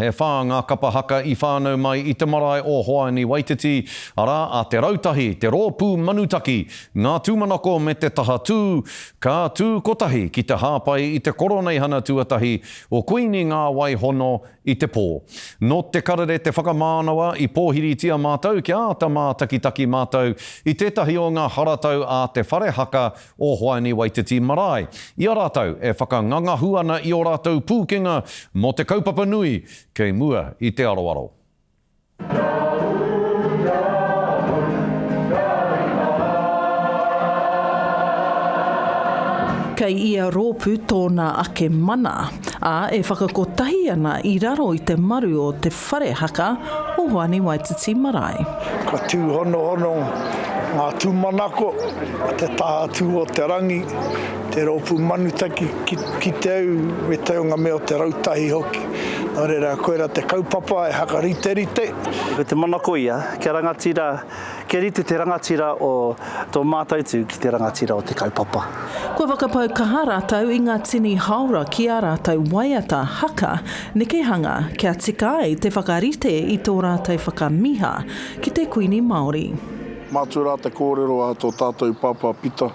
he whā ngā kapa haka I whānau mai I te marae o Hoani Waititi, ara a te rautahi, te rōpū manutaki, ngā tūmanako me te taha tū, ka tū kotahi ki te hāpai I te koronei-hana tuatahi o kuini ngā waihono I te pō. No te karere te whakamānawa I pōhiritia mātou kia ata mātakitaki mātou I tētahi o ngā haratau a te whare haka o Hoani Waititi marae. I a rātou e whakangangahu ana I o rātou pūkenga mo te kaupapa nui kei mua I te aroaro. Kei ia rōpū tōna ake mana, a e whakakotahi ana I raro I te maru o te whare haka o Hoani Waititi marae. Ka tū hono ngā tūmanako, te taha tū o te rangi, te rōpū manutaki ki te au, me te unga mea o te rautahi hoki. Nō reira koera te kaupapa e haka rite. Ko te manako ia, kia rangatira, kia rite te rangatira o tō mātautu ki te rangatira o te kaupapa. Kua whakapau kaha rātau I ngā tini haura ki a rātau waiata haka, neke hanga kia tika ai te whakarite I tō rātau whakamiha ki te kuini Māori. Mātua rā te kōrero a tō tātou pāpā pita,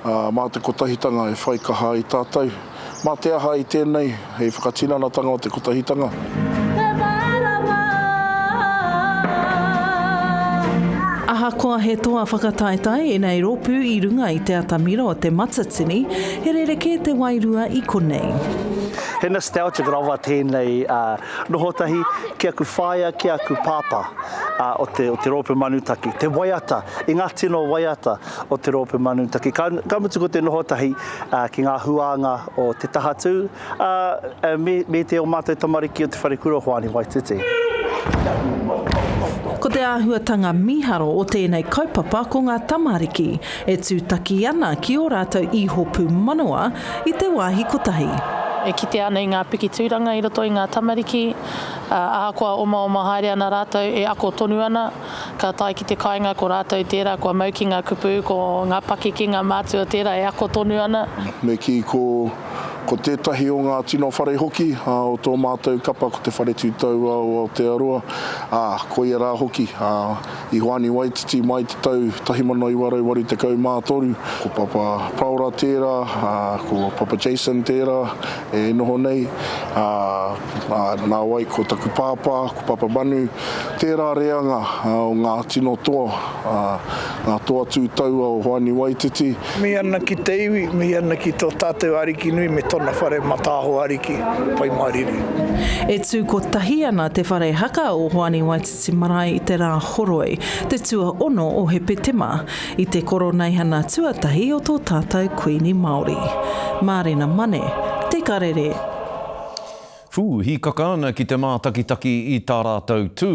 mā te kotahitanga e whaikaha I tātou. Mā te aha I tēnei, hei whakatinanatanga o te kotahitanga. Ahakoa he toa whakataetai e nei rōpū I runga I te atamira o te matatini, he rereke te wairua I konei. He nostalgic rawa tēnei nohotahi, kia ku whaia, kia ku pāpā o te rōpū manutaki, te waiata, I ngā tino waiata o te rōpū manutaki. Ka mutu ko te nohotahi ki ngā huanga o te tahatū, me te o mātou tamariki o te wharekura Hoani Waititi. Ko te āhuatanga miharo o tēnei kaupapa ko ngā tamariki e tūtaki ana ki o rātou I hopu manawa I te wāhi kotahi. E kite ana I ngā piki tūranga I roto I ngā tamariki, ahakoa oma haere ana rātou e ako tonu ana, ka tai ki te kāinga ko rātou tērā, kua mau ki ngā kupu, ko ngā paki ki ngā mātua tērā e ako tonu ana. Me ki ko tētahi o ngā tino whare hoki, o tō mātou kapa ko te whare tūtau o Aotearoa, ko ia rā hoki, I Hoani Waititi mai te tau 1923 te kau mātoru, ko Papa Paura tērā, ko Papa Jason tērā, e noho nei, nā wai ko taku pāpā, ko Papa Manu, tērā reanga o ngā tino toa, ngā toa tūtau o Hoani Waititi. Mi ana ki te iwi, mi ana ki tō tātou ariki nui, me tōna whare matāho ariki, pai mariri. E tū ko tahi ana te whare haka o Hoani Waititi marae I te rā horoi, te tua ono o he petema, I te koroneihana tuatahi o tō tātou kuini Māori. Mārena mane, te karere. Hi kaka ana ki te mātakitaki I tā rātou tū.